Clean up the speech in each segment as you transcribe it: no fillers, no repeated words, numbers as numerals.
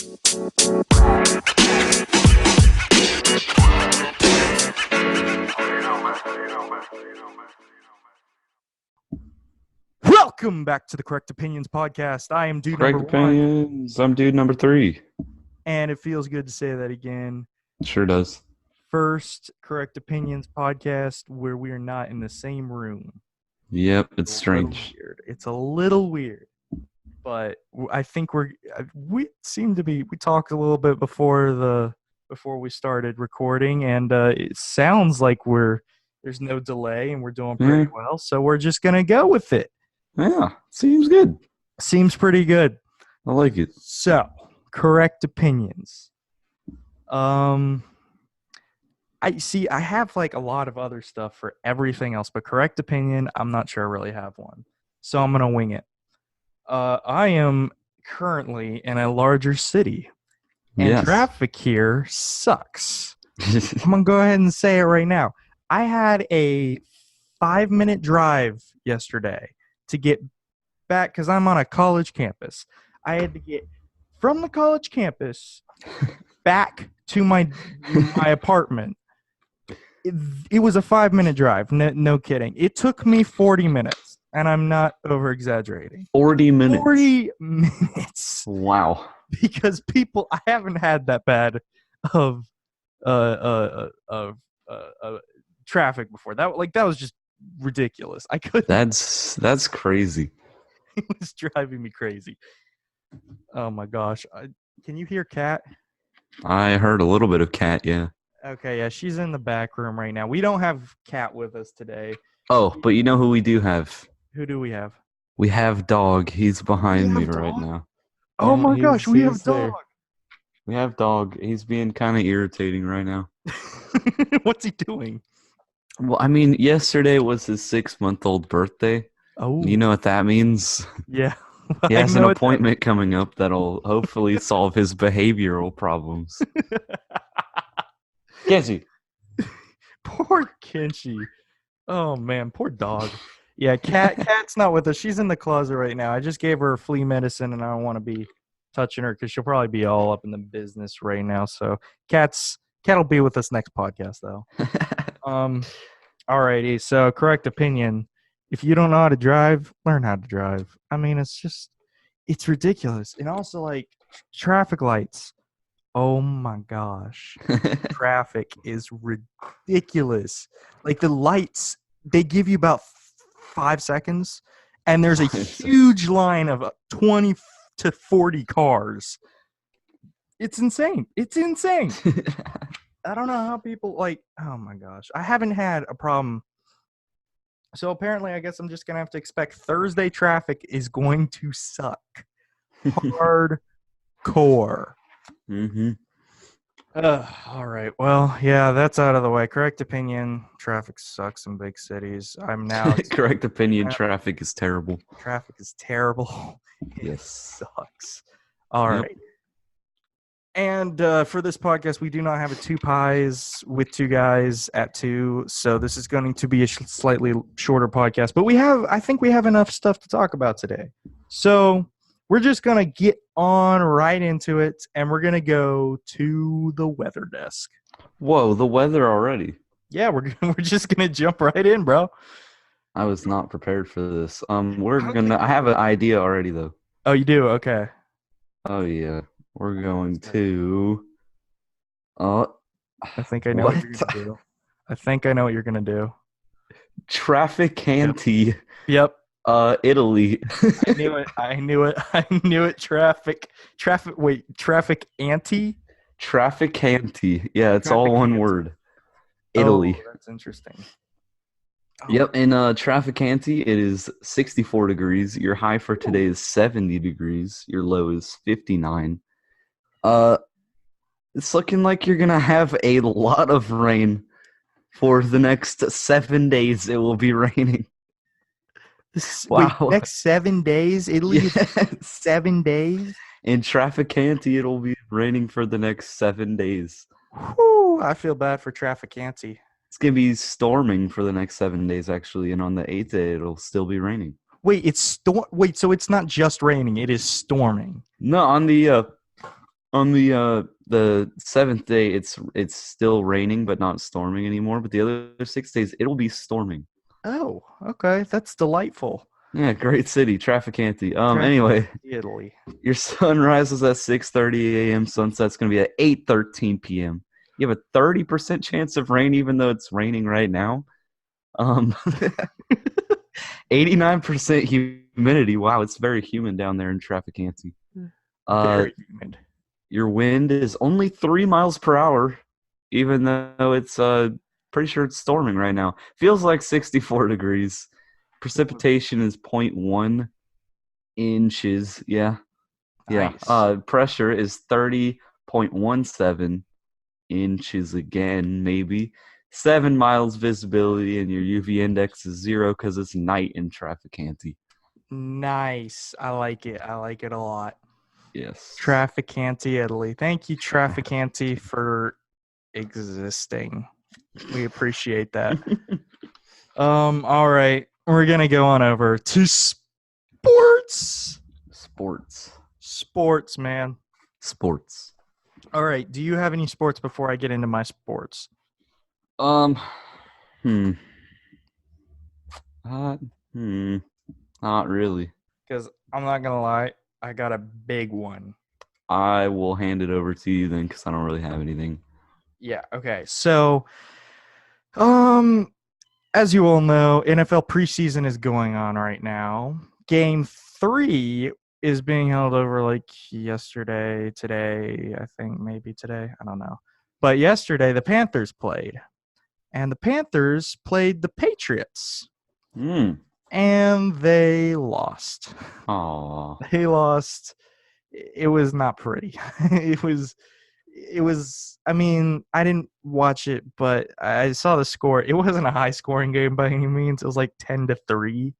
Welcome back to the Correct Opinions podcast. I am dude Correct number one, opinions. I'm dude number 3. and it feels good to say that again. Sure does. First Correct Opinions podcast where we are not in the same room. Yep, it's A little strange. weird. It's a little weird, but I think we talked a little bit before we started recording, and it sounds like there's no delay and we're doing pretty well. So we're just gonna go with it. Yeah, seems good. Seems pretty good. I like it. So, correct opinions. I have like a lot of other stuff for everything else, but correct opinion, I'm not sure I really have one. So I'm going to wing it. I am currently in a larger city, and traffic here sucks. I'm going to go ahead and say it right now. I had a 5-minute drive yesterday to get back because I'm on a college campus. I had to get from the college campus back to my apartment. It was a 5-minute drive. No kidding. It took me 40 minutes, and I'm not over exaggerating. 40 minutes. 40 minutes. Wow. Because I haven't had that bad of traffic before. That was just ridiculous. I couldn't. That's crazy. It was driving me crazy. Oh my gosh. Can you hear Kat? I heard a little bit of Kat, yeah. Okay, yeah, she's in the back room right now. We don't have Kat with us today. Oh, but you know who we do have? Who do we have? We have Dog. He's behind me right now. Oh my gosh, we have Dog. There. We have Dog. He's being kind of irritating right now. What's he doing? Well, I mean, yesterday was his 6-month-old birthday. Oh. You know what that means? Yeah. He has an appointment coming up that'll hopefully solve his behavioral problems. Kenshi. Poor Kenshi. Oh, man. Poor Dog. Yeah, Kat's not with us. She's in the closet right now. I just gave her flea medicine, and I don't want to be touching her because she'll probably be all up in the business right now. So Kat'll be with us next podcast, though. Alrighty. So, correct opinion. If you don't know how to drive, learn how to drive. I mean, it's ridiculous. And also, like, traffic lights. Oh, my gosh. Traffic is ridiculous. Like, the lights, they give you about 5 seconds, and there's a huge line of 20 to 40 cars. It's insane. I don't know how people, like, oh, my gosh. I haven't had a problem. So apparently, I guess I'm just going to have to expect Thursday traffic is going to suck. Hardcore. Mm-hmm. All right. Well, yeah, that's out of the way. Correct opinion. Traffic sucks in big cities. I'm now. Correct opinion. Traffic is terrible. Traffic is terrible. Yes. Sucks. All right. And for this podcast, we do not have a 2 pies with 2 guys at 2. So this is going to be a slightly shorter podcast. But I think we have enough stuff to talk about today. So we're just going to get on right into it. And we're going to go to the weather desk. Whoa, the weather already. Yeah, we're just going to jump right in, bro. I was not prepared for this. I have an idea already, though. Oh, you do? Okay. Oh, yeah. We're going to. I think I know what you're going to do. I think I know what you're going to do. Trafficanti. Yep. Italy. I knew it. Traffic anti? Trafficanti. Yeah, it's all one word. Italy. Oh, that's interesting. Oh. Yep, in Trafficanti, it is 64 degrees. Your high for today is 70 degrees. Your low is 59. It's looking like you're going to have a lot of rain for the next 7 days. It will be raining. Wow. Wait, next 7 days? Italy? Yes. 7 days? In Trafficanti, it'll be raining for the next 7 days. Whew, I feel bad for Trafficanti. It's going to be storming for the next 7 days, actually. And on the 8th day, it'll still be raining. Wait, so it's not just raining. It is storming. No, on the On the seventh day, it's still raining but not storming anymore. But the other 6 days, it'll be storming. Oh, okay. That's delightful. Yeah, great city, Trafficante. Traffic Anyway, in Italy. your sunrise is at 6:30 a.m. Sunset's gonna be at 8:13 p.m. You have a 30% chance of rain, even though it's raining right now. Um, 89% humidity. Wow, it's very humid down there in Trafficante. Uh, Very humid. your wind is only 3 miles per hour, even though it's pretty sure it's storming right now. Feels like 64 degrees. Precipitation is 0.1 inches. Yeah, yeah. Nice. Pressure is 30.17 inches again, maybe. 7 miles visibility, and your UV index is 0 because it's night in Trafficante. Nice. I like it. I like it a lot. Yes. Trafficante, Italy. Thank you, Trafficante, for existing. We appreciate that. All right. We're gonna go on over to sports. Sports. Sports, man. Sports. All right. Do you have any sports before I get into my sports? Um, hmm. Uh, hmm. Not really. Because I'm not gonna lie, I got a big one. I will hand it over to you then because I don't really have anything. Yeah. Okay. So, um, as you all know, NFL preseason is going on right now. Game 3 is being held over like yesterday, today, I think maybe today. I don't know. But yesterday, the Panthers played, and the Panthers played the Patriots, Hmm. and they lost. Aw. They lost. It was not pretty. it was I mean, I didn't watch it, but I saw the score. It wasn't a high scoring game by any means. It was like 10-3.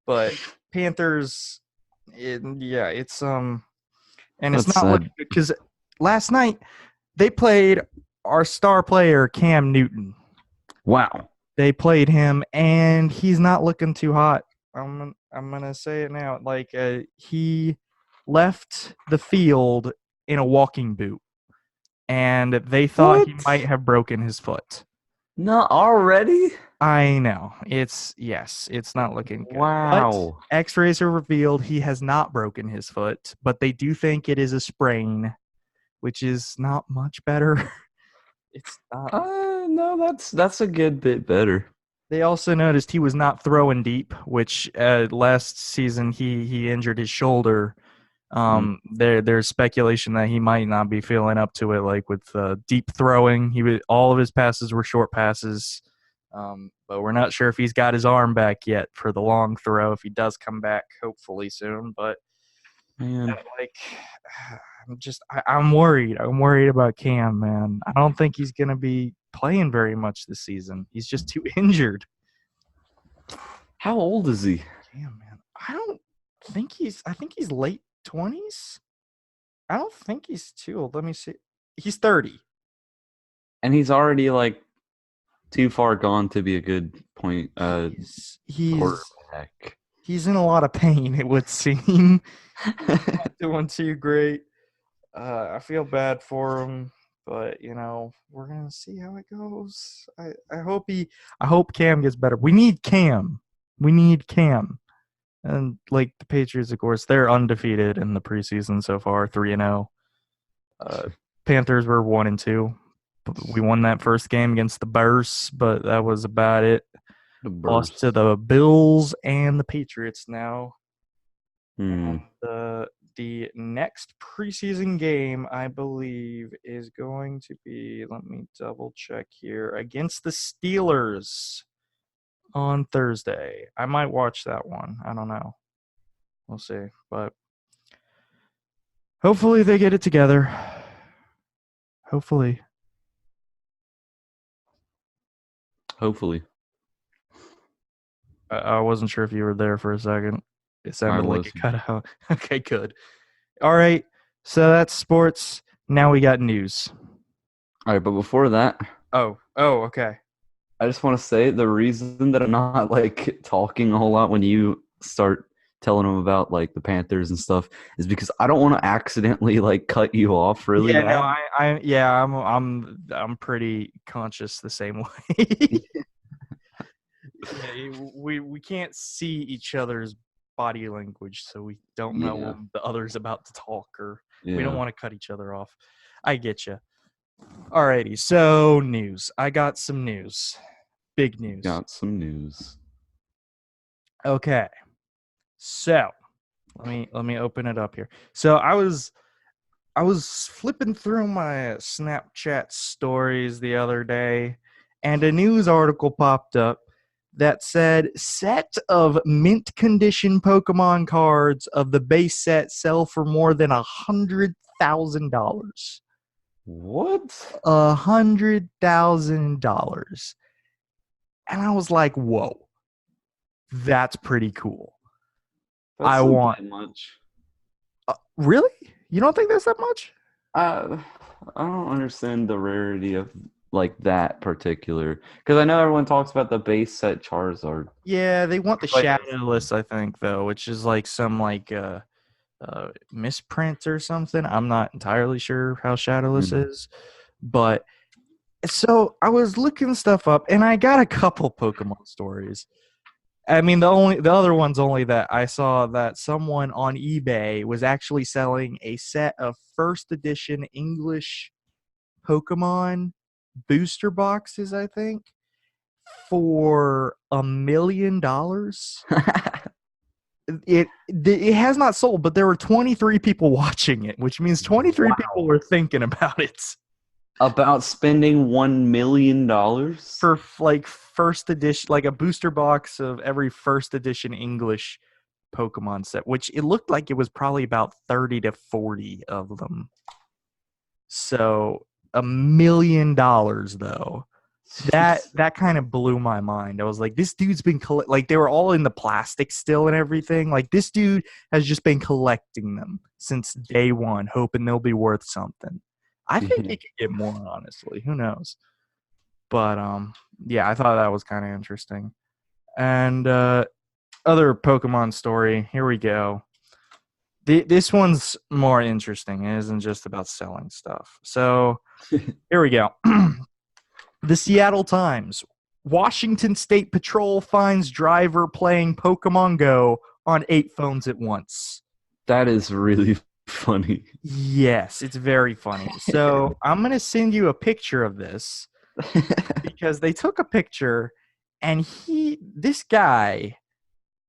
But Panthers, yeah, and it's That's not looking sad. good because last night they played our star player Cam Newton. Wow. They played him, and he's not looking too hot. I'm gonna say it now. Like he left the field in a walking boot, and they thought he might What? have broken his foot. Not already? I know. It's not looking good. But Wow. X-rays have revealed he has not broken his foot, but they do think it is a sprain, which is not much better. It's not. No, that's a good bit better. They also noticed he was not throwing deep, which last season he injured his shoulder. Mm. There's speculation that he might not be feeling up to it, like with deep throwing. All of his passes were short passes, but we're not sure if he's got his arm back yet for the long throw. If he does come back, hopefully soon. But Man. like, I'm worried. I'm worried about Cam, man. I don't think he's gonna be playing very much this season. He's just too injured. How old is he? Cam, man. I don't think he's. I think he's late 20s. I don't think he's too old. Let me see. He's 30. And he's already like too far gone to be a good point He's quarterback. he's in a lot of pain. It would seem not doing too great. I feel bad for him, but we're gonna see how it goes. I hope Cam gets better. We need Cam. We need Cam. And like the Patriots, of course, they're undefeated in the preseason so far, 3-0. Panthers were 1-2. We won that first game against the Bears, but that was about it. The Lost to burst. the Bills and the Patriots now. Hmm. And the next preseason game, I believe, is going to be, let me double check here, against the Steelers on Thursday. I might watch that one. I don't know. We'll see. But hopefully they get it together. Hopefully. Hopefully. I wasn't sure if you were there for a second. It I sounded like was. it cut out. Okay, good. All right. So that's sports. Now we got news. All right, but before that, Oh, okay. I just want to say the reason that I'm not like talking a whole lot when you start telling them about like the Panthers and stuff is because I don't want to accidentally like cut you off really Yeah, no, bad. yeah, I'm pretty conscious the same way. Yeah, we can't see each other's body language, so we don't know Yeah, when the other's about to talk, or we don't yeah. want to cut each other off. I get you. Alrighty, so news. I got some news. Big news. Got some news. Okay, so let me open it up here. So I was flipping through my Snapchat stories the other day, and a news article popped up that said set of mint condition Pokemon cards of the base set sell for more than $100,000. What? $100,000. And I was like, whoa, that's pretty cool. I That's not want that much. really? You don't think that's that much? Uh, I don't understand the rarity of like that particular because I know everyone talks about the base set Charizard. Yeah, they want the Like, shadowless, I think, though, which is like some like misprint or something. I'm not entirely sure how shadowless mm. is, but so I was looking stuff up, and I got a couple Pokemon stories. I mean, the other one's only that I saw that someone on eBay was actually selling a set of first edition English Pokemon booster boxes, I think, for $1 million. It has not sold, but there were 23 people watching it, which means 23 people Wow. were thinking about it About spending $1 million? for like first edition, like a booster box of every first edition English Pokemon set, which it looked like it was probably about 30 to 40 of them. So $1 million though. That kind of blew my mind. I was like, this dude's been like they were all in the plastic still and everything. Like this dude has just been collecting them since day one, hoping they'll be worth something. I think Yeah. he could get more, honestly. Who knows? But yeah, I thought that was kind of interesting. And other Pokemon story. Here we go. This one's more interesting. It isn't just about selling stuff. So here we go. The Seattle Times. Washington State Patrol finds driver playing Pokemon Go on 8 phones at once. That is really funny. Yes, it's very funny. So I'm going to send you a picture of this because they took a picture and this guy,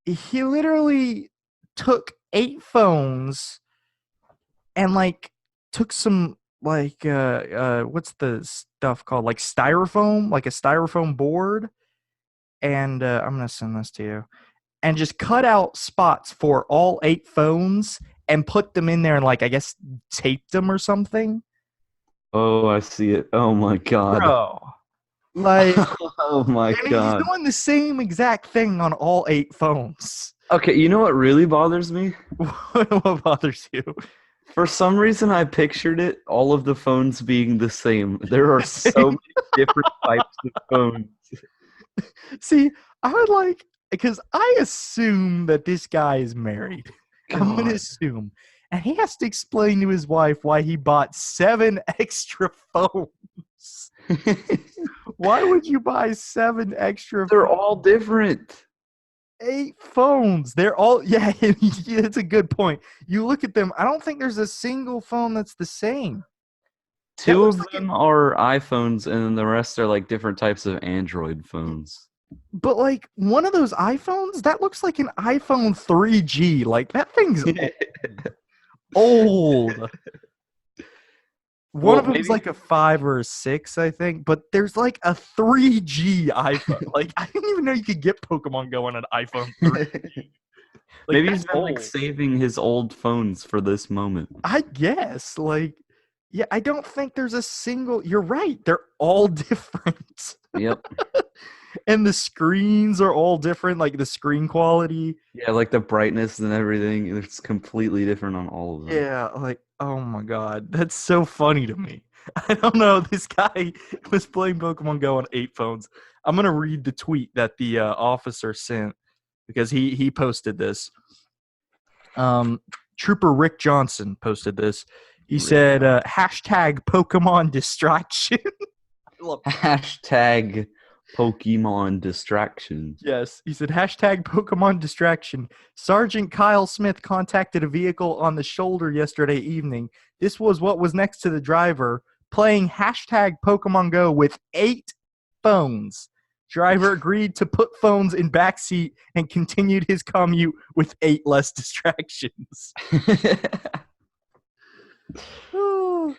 he literally took 8 phones and like took some like what's the stuff called, like styrofoam, like a styrofoam board, and I'm gonna send this to you, and just cut out spots for all 8 phones and put them in there and like I guess taped them or something. Oh, I see it. Oh my God. Bro, like, Oh my and he's God. doing the same exact thing on all 8 phones. Okay, you know what really bothers me? What bothers you? For some reason, I pictured it, all of the phones being the same. There are so many different types of phones. See, I would like, because I assume that this guy is married. I'm gonna God. assume, and he has to explain to his wife why he bought 7 extra phones. Why would you buy 7 extra They're phones? all different. 8 phones. They're all yeah. It's a good point. You look at them. I don't think there's a single phone that's the same. That Two looks of like it, them are iPhones, and then the rest are like different types of Android phones. but like one of those iPhones that looks like an iPhone 3G. Like that thing's old. One Well, of them's maybe like a 5 or a 6, I think, but there's like a 3G iPhone. Like I didn't even know you could get Pokemon Go on an iPhone 3. Like maybe he's that's been like old. saving his old phones for this moment. I guess. Like, yeah, I don't think there's a single. You're right. They're all different. Yep. And the screens are all different, like the screen quality. Yeah, like the brightness and everything. It's completely different on all of them. Yeah, like, oh my God. That's so funny to me. I don't know. This guy was playing Pokemon Go on 8 phones. I'm going to read the tweet that the officer sent because he posted this. Trooper Rick Johnson posted this. He Rick said, Johnson. hashtag Pokemon distraction. I love Hashtag Pokemon distraction. Yes, he said hashtag Pokemon distraction. Sergeant Kyle Smith contacted a vehicle on the shoulder yesterday evening. This was what was next to the driver, playing hashtag Pokemon Go with 8 phones. Driver agreed to put phones in backseat and continued his commute with 8 less distractions. Oh,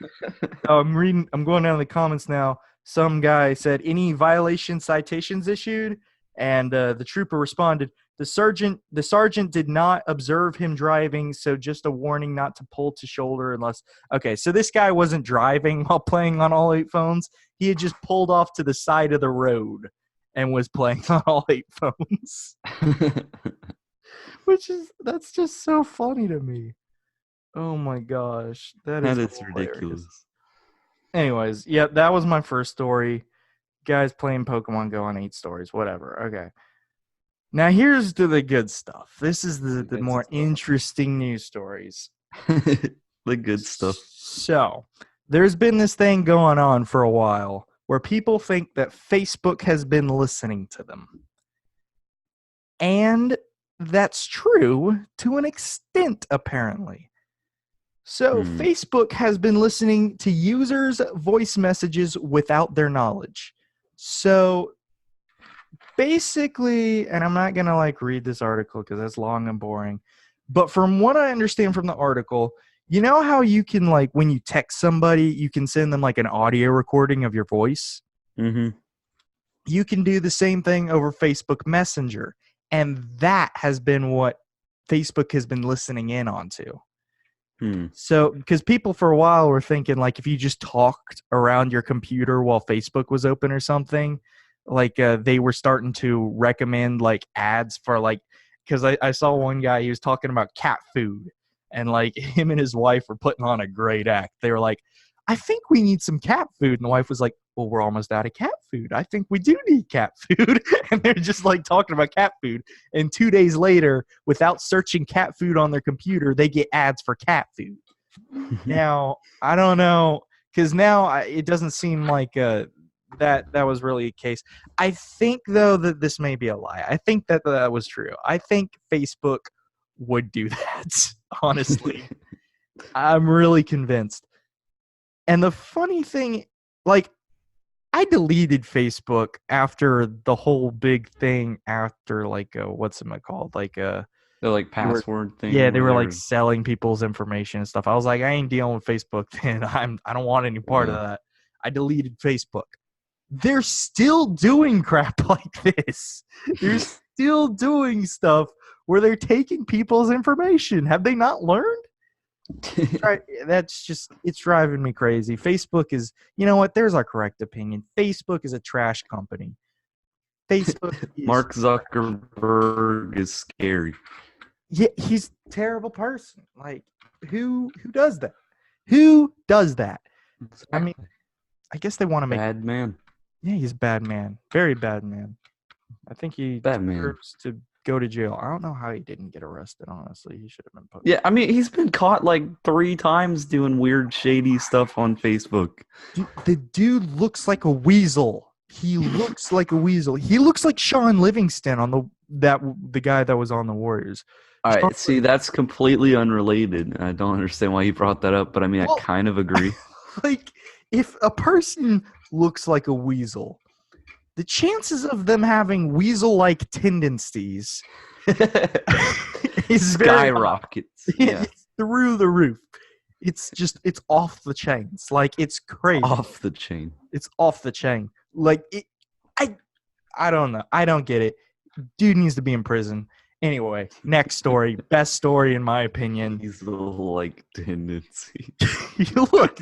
I'm going down the comments now. Some guy said, any violation citations issued? And the trooper responded, the sergeant did not observe him driving, so just a warning not to pull to shoulder unless. Okay, so this guy wasn't driving while playing on all 8 phones. He had just pulled off to the side of the road and was playing on all 8 phones. That's just so funny to me. Oh my gosh, that is hilarious. Ridiculous. Anyways, yeah, that was my first story. Guys playing Pokemon Go on 8 stories, whatever. Okay. Now here's to the good stuff. This is the more interesting news stories. The good stuff. So, there's been this thing going on for a while where people think that Facebook has been listening to them. And that's true to an extent, apparently. So, Facebook has been listening to users' voice messages without their knowledge. So, basically, and I'm not going to read this article because that's long and boring, but from what I understand from the article, you know how you can, when you text somebody, you can send them an audio recording of your voice? Mm-hmm. You can do the same thing over Facebook Messenger. And that has been what Facebook has been listening in onto. So, because people for a while were thinking, if you just talked around your computer while Facebook was open or something, they were starting to recommend, ads for, because I saw one guy, he was talking about cat food, and, him and his wife were putting on a great act. They were like, I think we need some cat food. And the wife was like, well, we're almost out of cat food. I think we do need cat food. And they're just talking about cat food. And 2 days later, without searching cat food on their computer, they get ads for cat food. Now, I don't know, because now it doesn't seem like that was really a case. I think, though, that this may be a lie. I think that was true. I think Facebook would do that, honestly. I'm really convinced. And the funny thing, I deleted Facebook after the whole big thing after what's it called? The password thing. Yeah, they were selling people's information and stuff. I was like, I ain't dealing with Facebook then. I don't want any part of that. I deleted Facebook. They're still doing crap like this. They're still doing stuff where they're taking people's information. Have they not learned? It's driving me crazy. Facebook is, you know what? There's our correct opinion. Facebook is a trash company. Facebook. Mark Zuckerberg is scary. Yeah, he's a terrible person. Who does that? Who does that? Exactly. I mean, I guess they want to make bad man. Yeah, he's a bad man. Very bad man. I think he deserves to go to jail. I don't know how he didn't get arrested, honestly. He should have been put. Yeah, I mean, he's been caught 3 times doing weird, shady stuff on Facebook. Dude, the dude looks like a weasel. He looks like a weasel. He looks like Sean Livingston on the guy that was on the Warriors. All right, see, that's completely unrelated. I don't understand why you brought that up, but I mean, I kind of agree. If a person looks like a weasel, the chances of them having weasel-like tendencies is skyrockets. It's through the roof. It's off the chains. It's crazy. Off the chain. It's off the chain. I don't know. I don't get it. Dude needs to be in prison. Anyway, next story. Best story in my opinion. Weasel-like tendency. Look.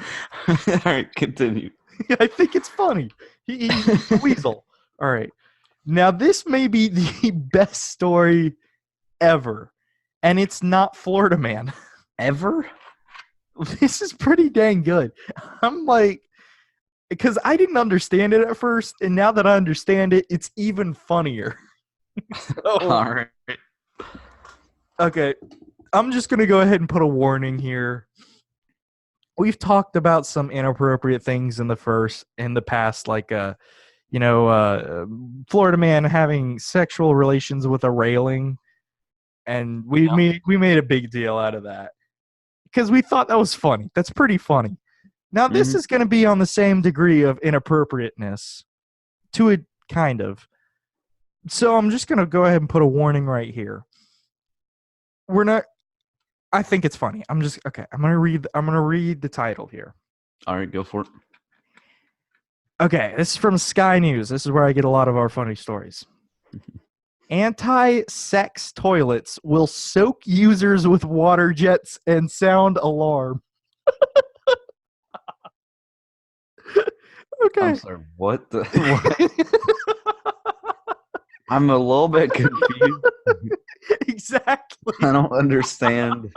All right, continue. I think it's funny. He's a weasel. All right. Now, this may be the best story ever, and it's not Florida Man. Ever? This is pretty dang good. I'm because I didn't understand it at first, and now that I understand it, it's even funnier. All right. Okay. I'm just gonna go ahead and put a warning here. We've talked about some inappropriate things in the past, like you know, Florida man having sexual relations with a railing, and Yeah. we made a big deal out of that because we thought that was funny. That's pretty funny. Now this Hmm. is going to be on the same degree of inappropriateness to it, kind of. So I'm just going to go ahead and put a warning right here. We're not. I think it's funny. I'm just okay. I'm gonna read the title here. All right, go for it. Okay, this is from Sky News. This is where I get a lot of our funny stories. Anti-sex toilets will soak users with water jets and sound alarm. I'm Okay. sorry. What the? What? I'm a little bit confused. Exactly. I don't understand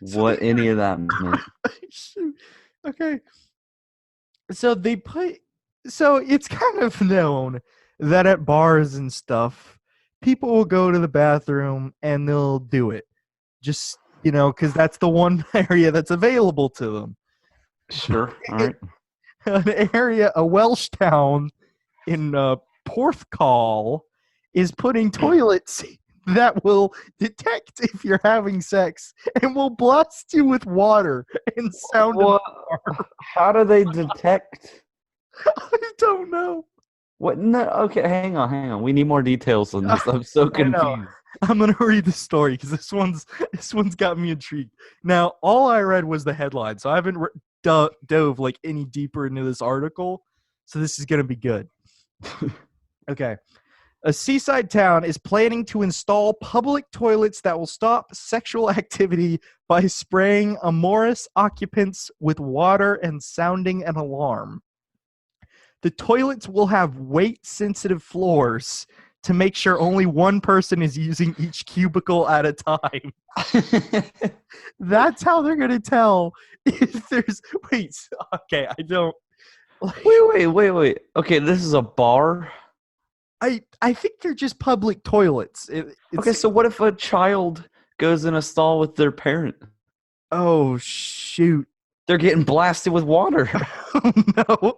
So what any of that meant. shoot. Okay. So they put so it's kind of known that at bars and stuff, people will go to the bathroom and they'll do it. Just, because that's the one area that's available to them. Sure. All right. An area, a Welsh town in Porthcawl is putting toilets that will detect if you're having sex and will blast you with water and sound an What? alarm. How do they detect? I don't know. What? No. Okay. Hang on. We need more details on this. I'm so I know. confused. I'm gonna read the story because this one's got me intrigued. Now, all I read was the headline, so I haven't dove like any deeper into this article. So this is gonna be good. Okay. A seaside town is planning to install public toilets that will stop sexual activity by spraying amorous occupants with water and sounding an alarm. The toilets will have weight-sensitive floors to make sure only one person is using each cubicle at a time. That's how they're going to tell if there's. Wait, okay, I don't. Like, Wait. Okay, this is a bar. I think they're just public toilets. Okay, so what if a child goes in a stall with their parent? Oh, shoot. They're getting blasted with water. No.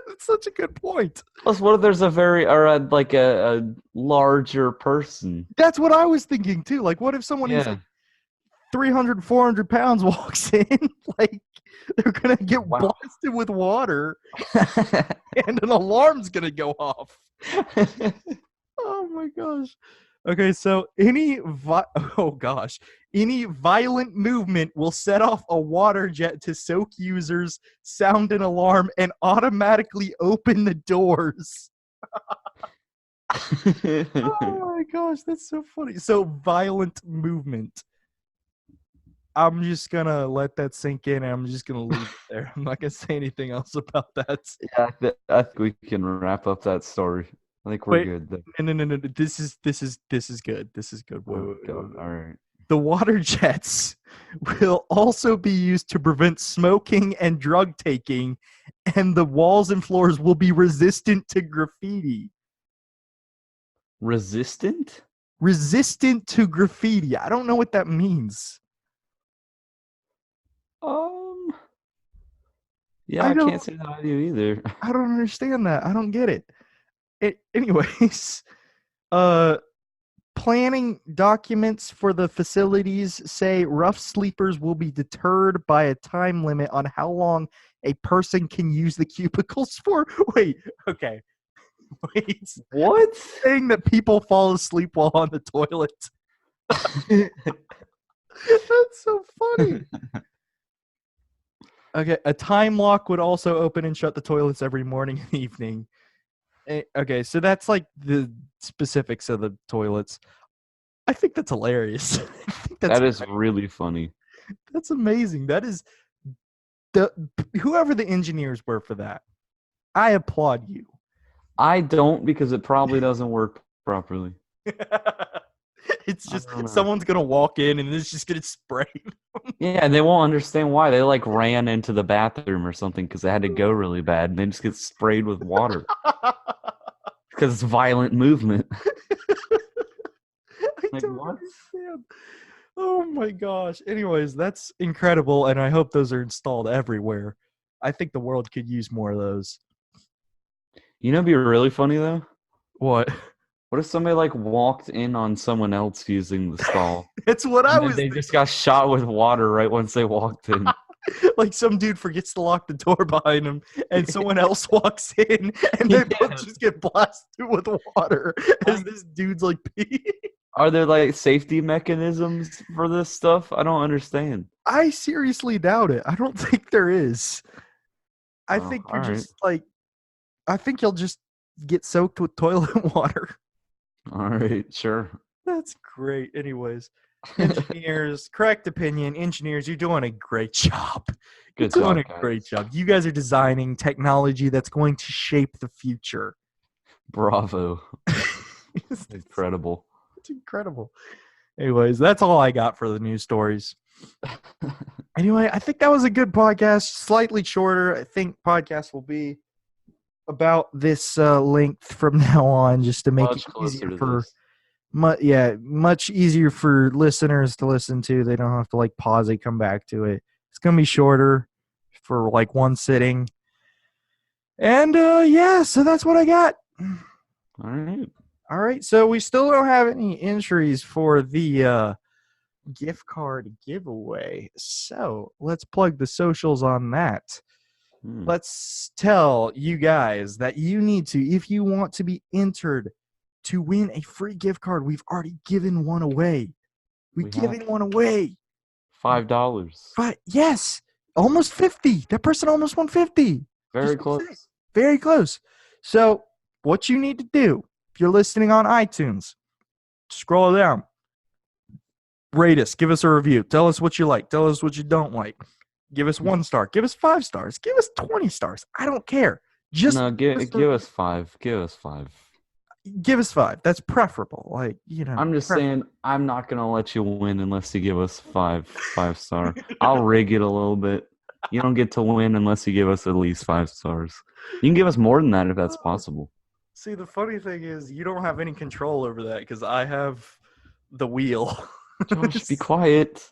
That's such a good point. Plus, what if there's a very or like a larger person? That's what I was thinking too. Like, what if someone who's Yeah. like 300, 400 pounds walks in? Like, they're going to get Wow. blasted with water and an alarm's going to go off. Oh my gosh. Okay, so oh gosh, any violent movement will set off a water jet to soak users, sound an alarm, and automatically open the doors. Oh my gosh, that's so funny. So violent movement. I'm just gonna let that sink in, and I'm just gonna leave it there. I'm not gonna say anything else about that. Yeah, I think we can wrap up that story. I think we're Wait, good. There. no. This is good. This is good. Oh God! All right. The water jets will also be used to prevent smoking and drug taking, and the walls and floors will be resistant to graffiti. Resistant? Resistant to graffiti. I don't know what that means. Um. Yeah, I I don't. can't say that I do either. I don't understand that. I don't get it. Anyways, uh, planning documents for the facilities say rough sleepers will be deterred by a time limit on how long a person can use the cubicles for. Wait, okay. Wait. What? Saying that people fall asleep while on the toilet. That's so funny. Okay, a time lock would also open and shut the toilets every morning and evening. Okay, so that's like the specifics of the toilets. I think that's hilarious. I think That is really funny. that's amazing. That is the whoever the engineers were for that. I applaud you. I don't because it probably doesn't work properly. It's I just don't know. someone's gonna walk in and it's just gonna spray. Yeah, and they won't understand why. They like ran into the bathroom or something because they had to go really bad and they just get sprayed with water because it's violent movement. Like, don't what? understand. Oh my gosh. Anyways, that's incredible, and I hope those are installed everywhere. I think the world could use more of those. You know, it'd be really funny though. What? What if somebody like walked in on someone else using the stall, It's what I and then was they just got shot with water right once they walked in? like some dude forgets to lock the door behind him and someone else walks in and they both Yeah. just get blasted with water as Like, this dude's like pee. are there like safety mechanisms for this stuff? I don't understand. I seriously doubt it. I don't think there is. I Oh, think all you're right. just like I think you'll just get soaked with toilet water. All right, sure. That's great. Anyways, engineers, correct opinion. Engineers, you're doing a great job. You're Good doing job, a guys. great job. You guys are designing technology that's going to shape the future. Bravo. it's, Incredible. it's incredible. Anyways, that's all I got for the news stories. Anyway, I think that was a good podcast. Slightly shorter. I think podcast will be about this length from now on, just to make Much it closer easier to for this. much easier for listeners to listen to. They don't have to like pause it, come back to it. It's gonna be shorter for like one sitting. And yeah, so that's what I got. All right. All right, so we still don't have any entries for the gift card giveaway. So let's plug the socials on that. Let's tell you guys that you need to, if you want to be entered to win a free gift card, we've already given one away. We've given one away. $5. Yes, almost 50. That person almost won 50. Very close. Very close. So what you need to do, if you're listening on iTunes, scroll down. Rate us. Give us a review. Tell us what you like. Tell us what you don't like. Give us 1 star. Give us 5 stars. Give us 20 stars. I don't care. Just No, give us 5. Give us 5. Give us 5. That's preferable. Like, you know. I'm just saying, I'm not gonna let you win unless you give us 5 star. I'll rig it a little bit. You don't get to win unless you give us at least 5 stars. You can give us more than that if that's possible. See, the funny thing is, you don't have any control over that because I have the wheel. Josh, be quiet.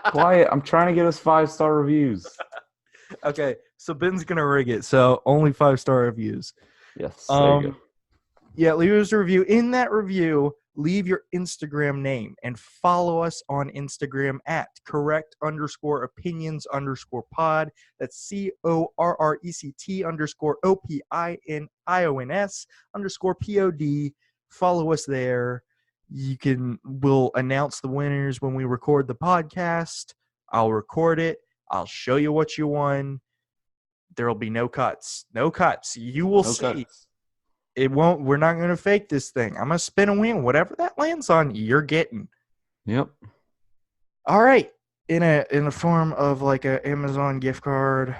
Quiet. I'm trying to get us 5-star reviews. Okay, so Ben's gonna rig it. So only 5-star reviews. Yes, there you go. Yeah, leave us a review. In that review, leave your Instagram name and follow us on Instagram at correct_opinions_pod. That's CORRECT_OPINIONS_POD. Follow us there. We'll announce the winners when we record the podcast. I'll record it. I'll show you what you won. There will be no cuts. No cuts. You will see. Cuts. It won't. We're not going to fake this thing. I'm going to spin a wheel. Whatever that lands on, you're getting. Yep. All right. In a form of like a Amazon gift card,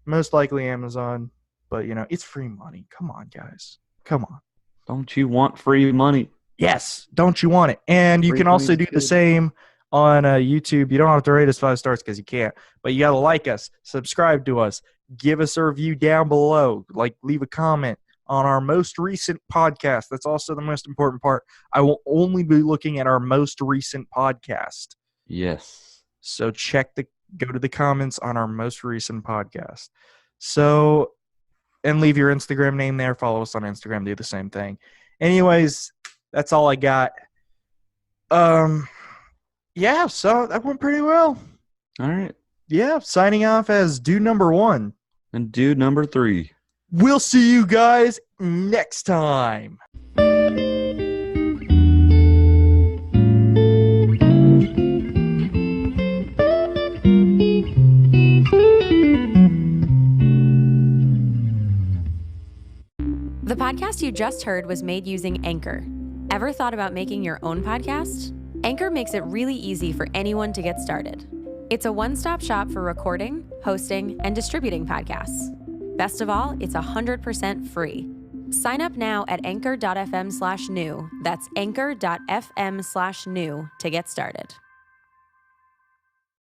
most likely Amazon, but you know it's free money. Come on, guys. Come on. Don't you want free money? Yes. Don't you want it? And you Free can also money's do the good. same on YouTube. You don't have to rate us 5 stars because you can't, but you got to like us, subscribe to us, give us a review down below, like leave a comment on our most recent podcast. That's also the most important part. I will only be looking at our most recent podcast. Yes. So go to the comments on our most recent podcast. So, and leave your Instagram name there. Follow us on Instagram. Do the same thing. Anyways, that's all I got. Yeah, so that went pretty well. All right. Yeah, signing off as dude number 1. And dude number 3. We'll see you guys next time. The podcast you just heard was made using Anchor. Ever thought about making your own podcast? Anchor makes it really easy for anyone to get started. It's a one-stop shop for recording, hosting, and distributing podcasts. Best of all, it's 100% free. Sign up now at anchor.fm/new. That's anchor.fm/new to get started.